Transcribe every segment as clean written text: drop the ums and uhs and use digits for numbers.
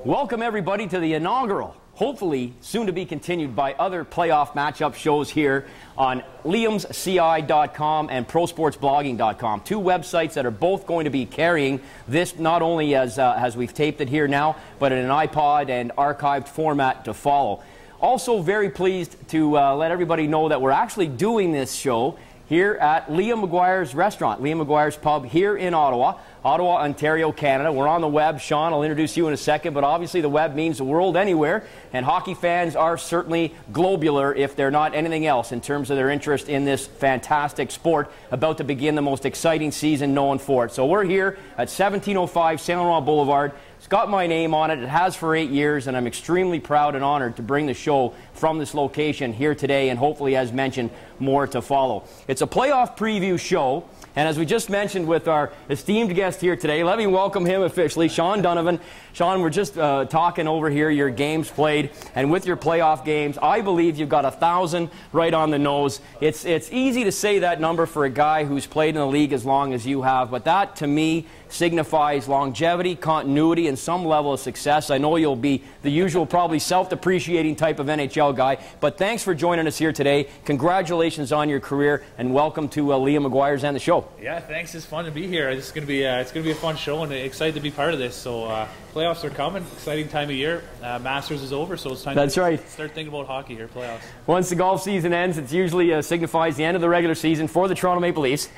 Welcome everybody to the inaugural, hopefully soon to be continued by other playoff matchup shows here on liamsci.com and ProSportsBlogging.com. Two websites that are both going to be carrying this not only as we've taped it here now, but in an iPod and archived format to follow. Also very pleased to let everybody know that we're actually doing this show here at Liam Maguire's restaurant, Liam Maguire's Pub here in Ottawa, Ontario, Canada. We're on the web. Sean, I'll introduce you in a second, but obviously the web means the world anywhere, and hockey fans are certainly globular, if they're not anything else, in terms of their interest in this fantastic sport about to begin the most exciting season known for it. So we're here at 1705 Saint Laurent Boulevard. It's got my name on it. It has for 8 years, and I'm extremely proud and honored to bring the show from this location here today, and hopefully, as mentioned, more to follow. It's a playoff preview show, and as we just mentioned with our esteemed guest here today, let me welcome him officially, Shean Donovan. Sean, we're just talking over here your games played, and with your playoff games, I believe you've got 1,000 right on the nose. It's easy to say that number for a guy who's played in the league as long as you have, but that, to me, signifies longevity, continuity, and some level of success. I know you'll be the usual, probably self-depreciating type of NHL guy, but thanks for joining us here today. Congratulations on your career, and welcome to Liam Maguire's and the show. Yeah, thanks. It's fun to be here. It's going to be a fun show, and excited to be part of this. So playoffs are coming. Exciting time of year. Masters is over, so it's time to start thinking about hockey here. Playoffs. Once the golf season ends, it usually signifies the end of the regular season for the Toronto Maple Leafs.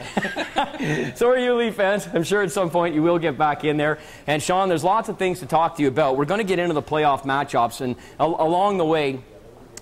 So are you, Leaf fans. I'm sure at some point you will get back in there. And Sean, there's lots of things to talk to you about. We're going to get into the playoff matchups, and along the way,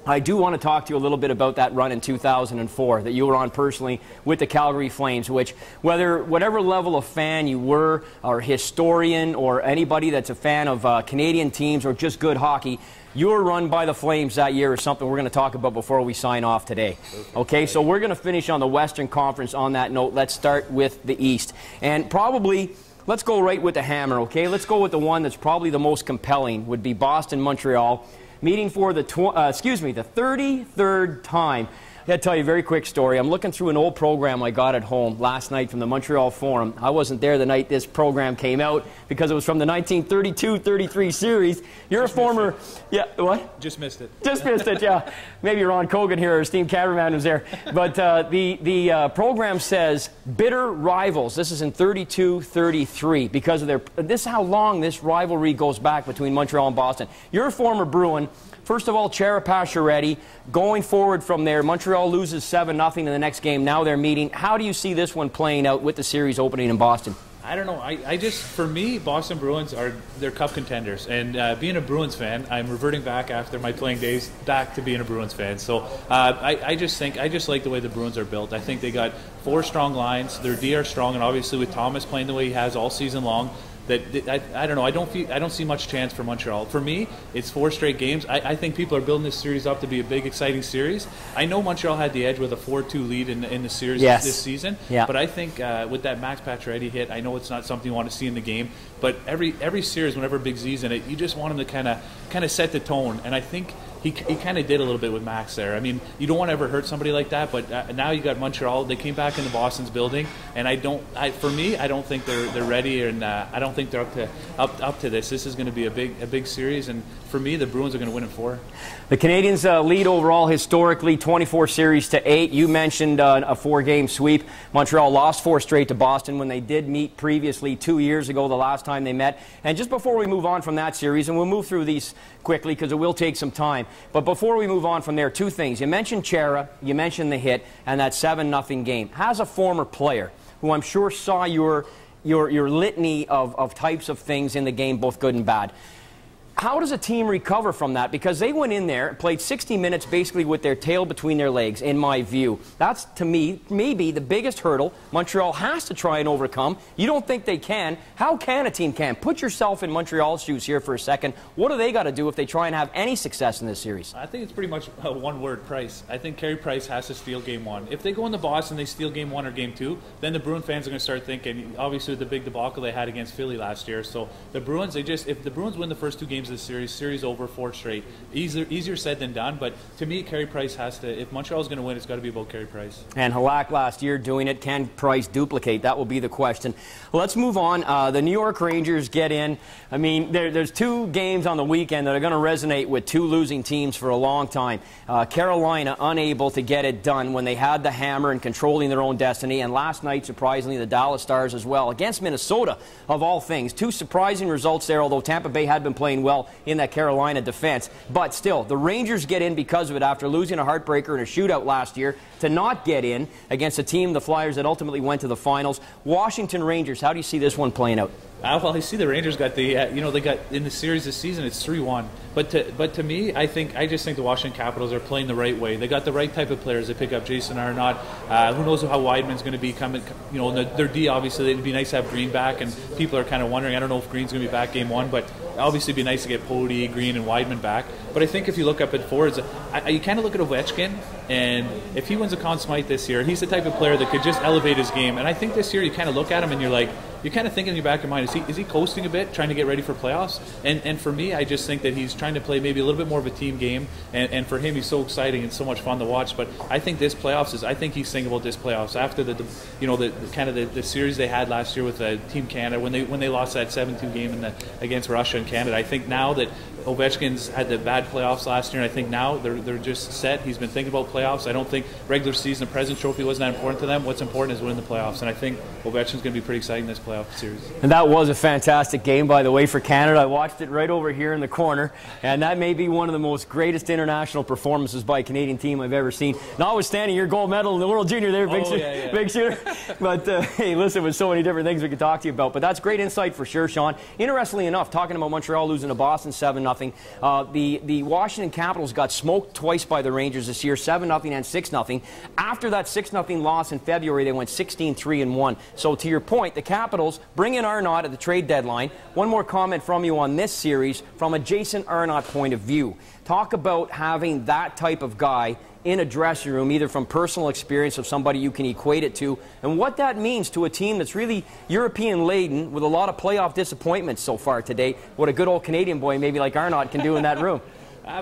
I do want to talk to you a little bit about that run in 2004 that you were on personally with the Calgary Flames, which whatever level of fan you were, or historian, or anybody that's a fan of Canadian teams or just good hockey, your run by the Flames that year is something we're going to talk about before we sign off today. Okay, so we're going to finish on the Western Conference on that note. Let's start with the East. And probably, let's go right with the hammer, okay? Let's go with the one that's probably the most compelling, would be Boston-Montreal, meeting for the 33rd time. I got to tell you a very quick story. I'm looking through an old program I got at home last night from the Montreal Forum. I wasn't there the night this program came out because it was from the 1932-33 series. You're a former... Yeah, what? Just missed it. Just missed it, yeah. Maybe Ron Kogan here, our esteemed cameraman, was there. But the program says bitter rivals. This is in 32-33 because of their... This is how long this rivalry goes back between Montreal and Boston. You're a former Bruin. First of all, Chara-Pacioretty. Going forward from there, Montreal loses 7-0 in the next game. Now they're meeting. How do you see this one playing out with the series opening in Boston? I don't know. I just, for me, Boston Bruins they're cup contenders. And being a Bruins fan, I'm reverting back after my playing days back to being a Bruins fan. So I just like the way the Bruins are built. I think they got 4 strong lines. Their D are strong, and obviously with Thomas playing the way he has all season long, I don't know. I don't see much chance for Montreal. For me, it's 4 straight games. I think people are building this series up to be a big, exciting series. I know Montreal had the edge with a 4-2 lead in the series this season. Yeah. But I think with that Max Pacioretty hit, I know it's not something you want to see in the game. But every series, whenever big Z's in it, you just want him to kind of set the tone. And I think he kind of did a little bit with Max there. I mean, you don't want to ever hurt somebody like that, but now you got Montreal. They came back into Boston's building, and for me, I don't think they're ready, and I don't think they're up to this. This is going to be a big series, and for me, the Bruins are going to win in 4. The Canadians lead overall historically 24-8. You mentioned a 4-game sweep. Montreal lost 4 straight to Boston when they did meet previously 2 years ago, the last time they met. And just before we move on from that series, and we'll move through these quickly because it will take some time, but before we move on from there, 2 things. You mentioned Chara, you mentioned the hit, and that 7-0 game. As a former player who I'm sure saw your litany of types of things in the game, both good and bad, how does a team recover from that? Because they went in there and played 60 minutes basically with their tail between their legs, in my view. That's, to me, maybe the biggest hurdle Montreal has to try and overcome. You don't think they can. How can a team can? Put yourself in Montreal's shoes here for a second. What do they got to do if they try and have any success in this series? I think it's pretty much one word, Price. I think Carey Price has to steal Game 1. If they go into Boston, they steal Game 1 or Game 2, then the Bruin fans are going to start thinking, obviously with the big debacle they had against Philly last year. So the Bruins, if the Bruins win the first 2 games games this series over 4 straight. Easier said than done, but to me, Carey Price has to, if Montreal's going to win, it's got to be about Carey Price. And Halak last year doing it. Can Price duplicate? That will be the question. Let's move on. The New York Rangers get in. I mean, there's 2 games on the weekend that are going to resonate with 2 losing teams for a long time. Carolina unable to get it done when they had the hammer and controlling their own destiny. And last night, surprisingly, the Dallas Stars as well against Minnesota, of all things. 2 surprising results there, although Tampa Bay had been playing well in that Carolina defense. But still, the Rangers get in because of it after losing a heartbreaker in a shootout last year to not get in against a team, the Flyers, that ultimately went to the finals. Washington Rangers, how do you see this one playing out? Well, I see the Rangers got the, they got in the series this season, it's 3-1. But to me, I just think the Washington Capitals are playing the right way. They got the right type of players. They pick up Jason Arnott. Who knows how Weidman's going to be coming? Their D, obviously, it'd be nice to have Green back, and people are kind of wondering. I don't know if Green's going to be back game 1, but obviously it'd be nice to get Pody, Green, and Weidman back. But I think if you look up at forwards, you kind of look at Ovechkin, and if he wins a Conn Smythe this year, he's the type of player that could just elevate his game. And I think this year you kind of look at him and you're kind of thinking in your back of your mind, is he coasting a bit, trying to get ready for playoffs? And for me, I just think that he's trying to play maybe a little bit more of a team game. And for him, he's so exciting and so much fun to watch. But I think this playoffs I think he's thinking about this playoffs after the series they had last year with Team Canada when they lost that 7-2 game against Russia and Canada. I think now that Ovechkin's had the bad playoffs last year, and I think now they're just set. He's been thinking about playoffs. I don't think regular season, the President's Trophy wasn't that important to them. What's important is winning the playoffs, and I think Ovechkin's going to be pretty exciting this playoff series. And that was a fantastic game, by the way, for Canada. I watched it right over here in the corner, and that may be one of the most greatest international performances by a Canadian team I've ever seen. Notwithstanding your gold medal in the World Junior there, big shooter. But hey, listen, with so many different things we could talk to you about. But that's great insight for sure, Sean. Interestingly enough, talking about Montreal losing to Boston 7-0, the Washington Capitals got smoked twice by the Rangers this year, 7-0 and 6-0. After that 6-0 loss in February, they went 16-3-1. So to your point, the Capitals bring in Arnott at the trade deadline. One more comment from you on this series from a Jason Arnott point of view. Talk about having that type of guy in a dressing room, either from personal experience of somebody you can equate it to, and what that means to a team that's really European-laden with a lot of playoff disappointments so far today. What a good old Canadian boy maybe like Arnott can do in that room.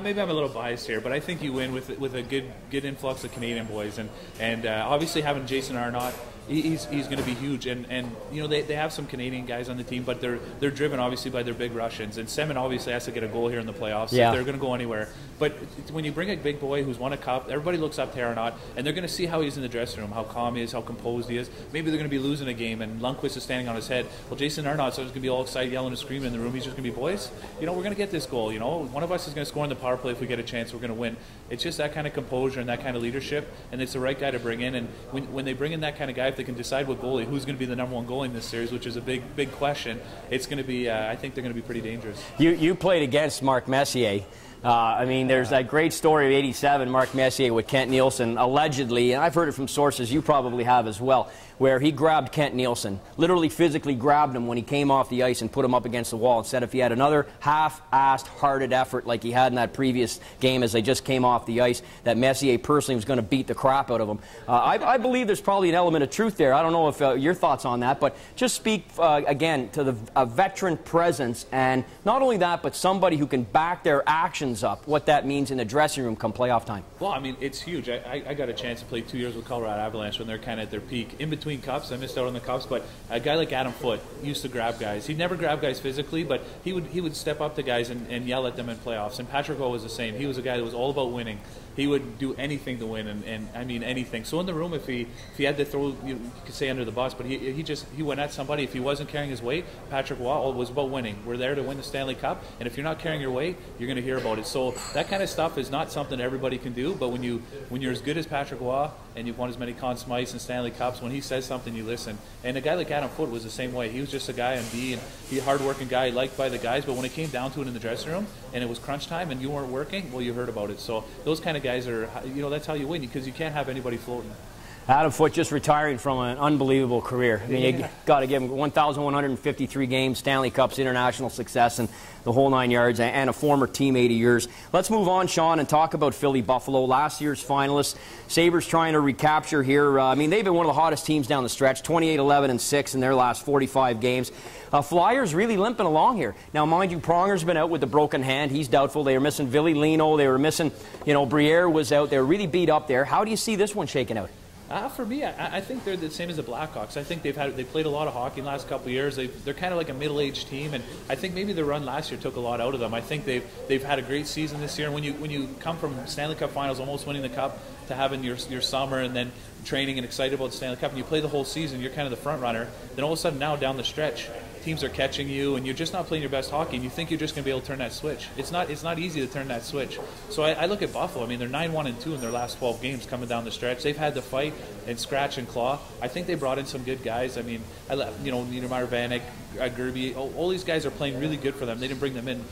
Maybe I'm a little biased here, but I think you win with a good influx of Canadian boys, and obviously having Jason Arnott, he's going to be huge, and they have some Canadian guys on the team, but they're driven obviously by their big Russians, and Semin obviously has to get a goal here in the playoffs if they're going to go anywhere. But when you bring a big boy who's won a cup, everybody looks up to Arnott, and they're going to see how he's in the dressing room, how calm he is, how composed he is. Maybe they're going to be losing a game, and Lundqvist is standing on his head. Well, Jason Arnott's going to be all excited, yelling and screaming in the room. He's just going to be, boys, we're going to get this goal. One of us is going to score in the power play if we get a chance. We're going to win. It's just that kind of composure and that kind of leadership, and it's the right guy to bring in. And when they bring in that kind of guy, if they can decide what goalie, who's going to be the #1 goalie in this series, which is a big question, it's going to be, I think they're going to be pretty dangerous. You played against Mark Messier. There's that great story of '87, Mark Messier with Kent Nielsen, allegedly, and I've heard it from sources, you probably have as well, where he grabbed Kent Nielsen, literally physically grabbed him when he came off the ice and put him up against the wall and said if he had another half-assed, hearted effort like he had in that previous game as they just came off the ice, that Messier personally was going to beat the crap out of him. I believe there's probably an element of truth there. I don't know if your thoughts on that, but just speak, again, to a veteran presence, and not only that, but somebody who can back their actions up, what that means in the dressing room come playoff time. Well, it's huge. I got a chance to play 2 years with Colorado Avalanche when they're kind of at their peak. In between cups, I missed out on the cups, but a guy like Adam Foote used to grab guys. He'd never grab guys physically, but he would step up to guys and yell at them in playoffs. And Patrick Roy was the same. He was a guy that was all about winning. He would do anything to win, and anything. So in the room, if he had to throw, you could say under the bus, but he went at somebody. If he wasn't carrying his weight, Patrick Roy was about winning. We're there to win the Stanley Cup, and if you're not carrying your weight, you're going to hear about it. So that kind of stuff is not something everybody can do, but when you're as good as Patrick Roy and you've won as many Conn Smythes and Stanley Cups, when he says something, you listen. And a guy like Adam Foote was the same way. He was just a guy on D, and he a hard-working guy, liked by the guys, but when it came down to it in the dressing room and it was crunch time and you weren't working, well, you heard about it. So those kind of guys are, that's how you win, because you can't have anybody floating. Adam Foote just retiring from an unbelievable career. I mean, you got to give him 1,153 games, Stanley Cups, international success, and the whole 9 yards, and a former teammate of yours. Let's move on, Sean, and talk about Philly Buffalo, last year's finalists. Sabres trying to recapture here. I mean, they've been one of the hottest teams down the stretch, 28-11-6 in their last 45 games. Flyers really limping along here. Now, mind you, Pronger's been out with the broken hand. He's doubtful. They were missing Ville Lino. They were missing, Briere was out. They were really beat up there. How do you see this one shaking out? For me, I think they're the same as the Blackhawks. I think they played a lot of hockey in the last couple of years. They're kind of like a middle-aged team, and I think maybe the run last year took a lot out of them. I think they've had a great season this year. And when you come from Stanley Cup Finals, almost winning the Cup, to having your summer and then training and excited about the Stanley Cup, and you play the whole season, you're kind of the front runner. Then all of a sudden now down the stretch, teams are catching you, and you're just not playing your best hockey, and you think you're just going to be able to turn that switch. It's not easy to turn that switch. So I look at Buffalo. I mean, they're 9-1-2 in their last 12 games coming down the stretch. They've had to fight and scratch and claw. I think they brought in some good guys. I mean, Niedermeyer, Vanek, Gerby, all these guys are playing really good for them. They didn't bring them in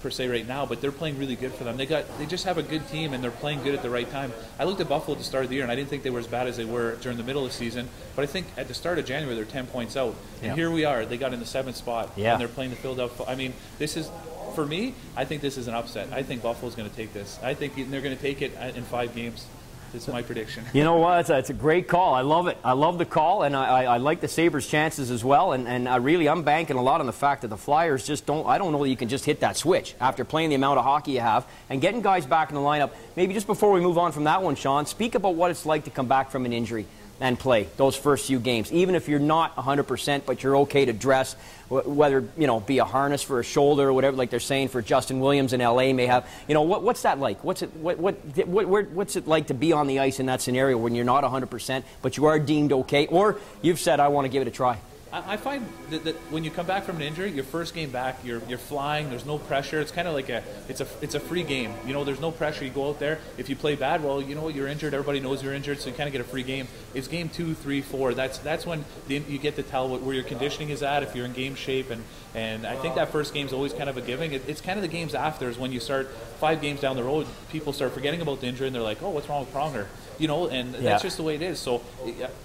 per se right now, but they're playing really good for them. They just have a good team, and they're playing good at the right time. I looked at Buffalo at the start of the year, and I didn't think they were as bad as they were during the middle of the season, but I think at the start of January they're 10 points out, and here we are. They got in the 7th spot, and they're playing the Philadelphia. I mean, this is, for me, I think this is an upset. I think Buffalo's going to take this. I think they're going to take it in 5 games. That's my prediction. You know what? It's a great call. I love it. I love the call, and I like the Sabres' chances as well. And I'm banking a lot on the fact that the Flyers just don't. I don't know that you can just hit that switch after playing the amount of hockey you have and getting guys back in the lineup. Maybe just before we move on from that one, Sean, speak about what it's like to come back from an injury and play those first few games, even if you're not 100%, but you're okay to dress, whether be a harness for a shoulder or whatever, like they're saying for Justin Williams in LA may have. What's that like? What's it like to be on the ice in that scenario when you're not 100%, but you are deemed okay, or you've said I want to give it a try? I find that when you come back from an injury, your first game back, you're flying. There's no pressure. It's kind of like it's a free game. There's no pressure. You go out there. If you play bad, well, you're injured. Everybody knows you're injured, so you kind of get a free game. It's game 2, 3, 4. That's when you get to tell where your conditioning is at, if you're in game shape, and I think that first game's always kind of a giving. It's kind of the games after is when you start 5 games down the road, people start forgetting about the injury, and they're like, oh, what's wrong with Pronger? And that's just the way it is. So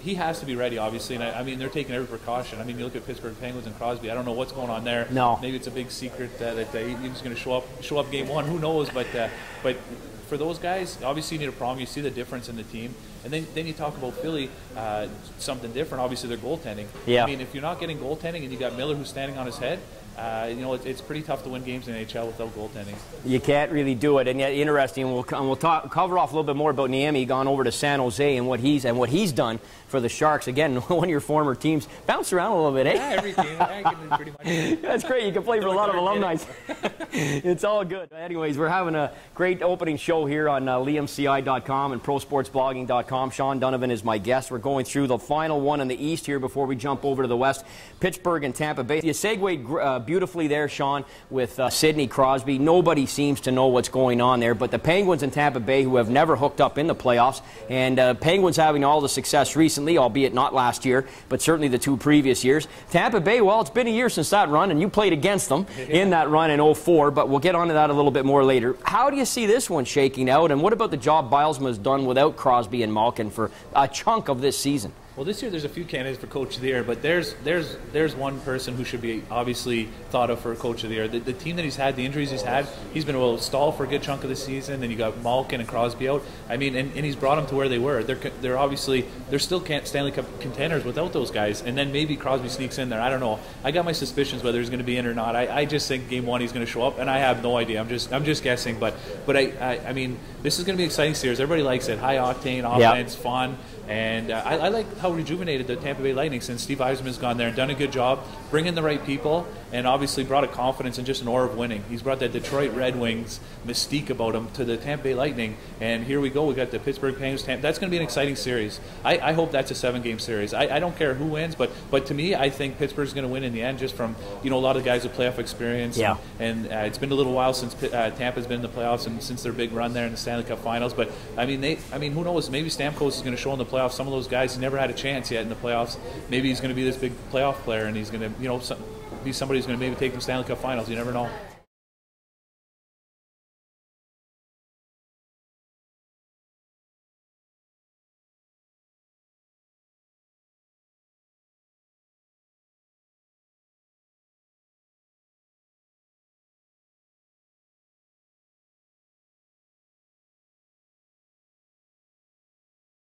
he has to be ready, obviously. And I mean, they're taking every precaution. I mean, you look at Pittsburgh Penguins and Crosby. I don't know what's going on there. No. Maybe it's a big secret that he's going to show up game 1. Who knows? But for those guys, obviously you need a problem. You see the difference in the team. And then you talk about Philly, something different. Obviously, their goaltending. Yeah. I mean, if you're not getting goaltending and you got Miller who's standing on his head, it's pretty tough to win games in the NHL without goaltending. You can't really do it, and yet interesting. We'll cover off a little bit more about Niemi, gone over to San Jose and what he's done for the Sharks. Again, one of your former teams. Bounce around a little bit, eh? Yeah, every game. Pretty much. That's great. You can play for a lot of alumni. It's all good. Anyways, we're having a great opening show here on liamci.com and ProSportsBlogging.com. Shean Donovan is my guest. We're going through the final one in the East here before we jump over to the West. Pittsburgh and Tampa Bay. You segued beautifully there, Sean, with Sidney Crosby. Nobody seems to know what's going on there, but the Penguins and Tampa Bay, who have never hooked up in the playoffs, and Penguins having all the success recently, albeit not last year, but certainly the 2 previous years. Tampa Bay, well, it's been a year since that run, and you played against them in that run in 04, but we'll get onto that a little bit more later. How do you see this one shaking out, and what about the job Bilesma has done without Crosby and Malkin for a chunk of this season? Well, this year there's a few candidates for Coach of the Year, but there's one person who should be obviously thought of for Coach of the Year. The team that he's had, the injuries he's had, he's been able to stall for a good chunk of the season. Then you got Malkin and Crosby out. I mean, and he's brought them to where they were. They're obviously still Stanley Cup contenders without those guys. And then maybe Crosby sneaks in there. I don't know. I got my suspicions whether he's going to be in or not. I just think game 1 he's going to show up, and I have no idea. I'm just guessing. But I mean, this is going to be an exciting series. Everybody likes it. High octane offense, fun. And I like how rejuvenated the Tampa Bay Lightning since Steve Yzerman's gone there and done a good job, bringing the right people, and obviously brought a confidence and just an aura of winning. He's brought that Detroit Red Wings mystique about him to the Tampa Bay Lightning, and here we go. We got the Pittsburgh Penguins. That's going to be an exciting series. I hope that's a 7-game series. I don't care who wins, but to me, I think Pittsburgh's going to win in the end, just from a lot of guys with playoff experience. Yeah. And it's been a little while since Tampa's been in the playoffs and since their big run there in the Stanley Cup Finals. But I mean, who knows? Maybe Stamkos is going to show in the playoffs. Some of those guys, he never had a chance yet in the playoffs. Maybe he's going to be this big playoff player, and he's going to be somebody who's going to maybe take them Stanley Cup Finals. You never know.